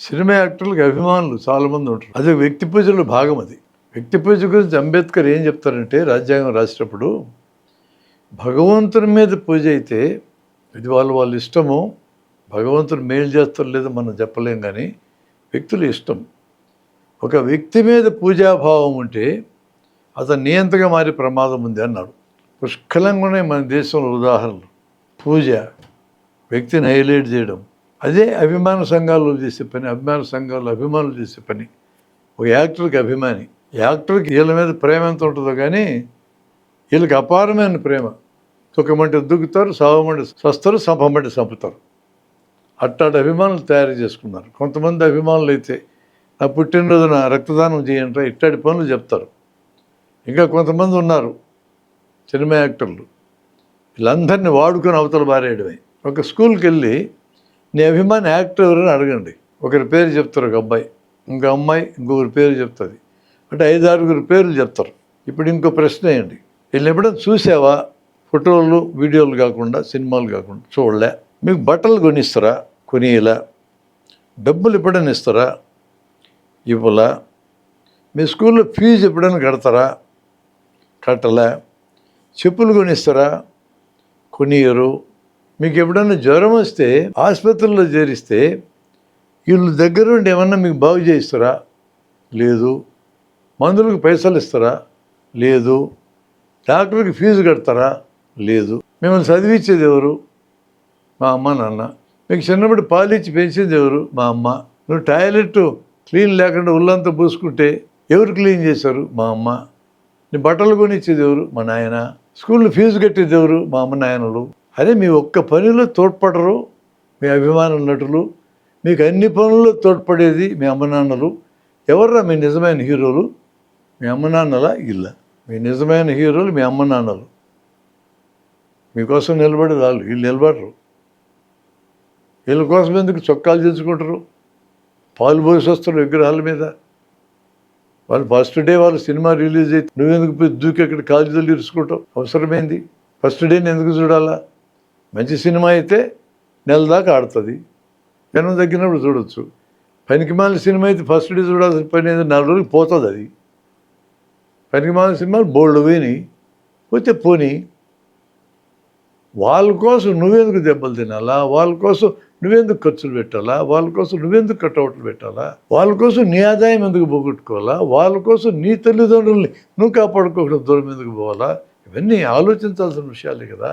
Cinema యాక్టర్లకు అభిమానులు చాలామంది ఉంటారు. అది వ్యక్తి పూజలో భాగం. అది వ్యక్తి పూజ గురించి అంబేద్కర్ ఏం చెప్తారంటే, రాజ్యాంగం రాసేటప్పుడు భగవంతుని మీద పూజ అయితే ఇది వాళ్ళ ఇష్టము, భగవంతుడు మేలు చేస్తారు లేదో మనం చెప్పలేం, కానీ వ్యక్తుల ఇష్టం. ఒక వ్యక్తి మీద పూజాభావం ఉంటే అతను నియంతగా మారే ప్రమాదం ఉంది అన్నాడు. పుష్కలంగా ఉన్నాయి మన దేశంలో ఉదాహరణలు. పూజ, వ్యక్తిని హైలైట్ చేయడం, అదే అభిమాన సంఘాలు చేసే పని. అభిమాన సంఘాలు అభిమానులు చేసే పని. ఒక యాక్టర్కి అభిమాని, యాక్టర్కి వీళ్ళ మీద ప్రేమ ఎంత ఉంటుందో కానీ వీళ్ళకి అపారమైన ప్రేమ. దుఃఖమంటే దుక్కుతారు, సావమంటే సస్తారు, సంపమంటే చంపుతారు. అట్టాటి అభిమానులు తయారు చేసుకున్నారు. కొంతమంది అభిమానులు అయితే నా పుట్టినరోజున రక్తదానం చేయండి ఇట్టాటి పనులు చెప్తారు. ఇంకా కొంతమంది ఉన్నారు సినిమా యాక్టర్లు, వీళ్ళందరినీ వాడుకొని అవతల బారేయడమే. ఒక స్కూల్కి వెళ్ళి నీ అభిమాని యాక్టర్ ఎవరైనా అడగండి. ఒకరి పేరు చెప్తారు, ఒక అబ్బాయి, ఇంకో అమ్మాయి ఇంకొకరి పేరు చెప్తుంది. అంటే 5-6 పేర్లు చెప్తారు. ఇప్పుడు ఇంకో ప్రశ్న వేయండి, వీళ్ళు ఎప్పుడైనా చూసావా? ఫోటోలు వీడియోలు కాకుండా, సినిమాలు కాకుండా చూడలే. మీకు బట్టలు కొనిస్తారా? కొనియలా. డబ్బులు ఎప్పుడైనా ఇస్తారా? ఇవ్వలా. మీ స్కూల్లో ఫీజు ఎప్పుడైనా కడతారా? కట్టలే. చెప్పులు కొనిస్తారా? కొనియరు. మీకు ఎప్పుడైనా జ్వరం వస్తే ఆసుపత్రిలో చేరిస్తే వీళ్ళు దగ్గరుండి ఏమన్నా మీకు బాగు చేయిస్తారా? లేదు. మందులకు పైసలు ఇస్తారా? లేదు. డాక్టర్కి ఫీజు కడతారా? లేదు. మిమ్మల్ని చదివించేది ఎవరు? మా అమ్మ నాన్న. మీకు చిన్నప్పుడు పాలిచ్చి పెంచేది ఎవరు? మా అమ్మ. నువ్వు టాయిలెట్ క్లీన్ లేకుండా ఉల్లంతా పూసుకుంటే ఎవరు క్లీన్ చేశారు? మా అమ్మ. నీ బట్టలు కొనిచ్చేది ఎవరు? మా నాయన. స్కూల్లో ఫీజు కట్టేది ఎవరు? మా అమ్మ నాయనలు. అదే మీ ఒక్క పనిలో తోడ్పడరు మీ అభిమాన నటులు. మీకు అన్ని పనుల్లో తోడ్పడేది మీ అమ్మ నాన్నలు. ఎవర్రా మీ నిజమైన హీరోలు? మీ అమ్మ నాన్నలా? ఇల్ల మీ నిజమైన హీరోలు మీ అమ్మ నాన్నలు. మీకోసం నిలబడేది వాళ్ళు, వీళ్ళు నిలబడరు. వీళ్ళ కోసం ఎందుకు చొక్కాలు తెచ్చుకుంటారు? పాలు పోసి వస్తారు విగ్రహాల మీద. వాళ్ళు ఫస్ట్ డే వాళ్ళు సినిమా రిలీజ్ అయితే నువ్వెందుకు పోయి దూకి అక్కడ కాలేజీలు ఇరుచుకుంటావు? అవసరమైంది. ఫస్ట్ డేని ఎందుకు చూడాలా? మంచి సినిమా అయితే నెల దాకా ఆడుతుంది, జనం తగ్గినప్పుడు చూడొచ్చు. పనికిమాలిన సినిమా అయితే ఫస్ట్ డే చూడాల్సిన పని 4 రోజులకి పోతుంది. అది పనికిమాలిన సినిమాలు బోల్డ్ పోయినాయి, పోతే పోనీ. వాళ్ళ కోసం నువ్వెందుకు దెబ్బలు తినాలా? వాళ్ళ కోసం నువ్వెందుకు ఖర్చులు పెట్టాలా? వాళ్ళ కోసం నువ్వెందుకు కట్అవుట్లు పెట్టాలా? వాళ్ళ కోసం నీ ఆదాయం ఎందుకు పోగొట్టుకోవాలా? వాళ్ళ కోసం నీ తల్లిదండ్రుల్ని నువ్వు కాపాడుకోకుండా దూరం ఎందుకు పోవాలా? ఇవన్నీ ఆలోచించాల్సిన విషయాలే కదా.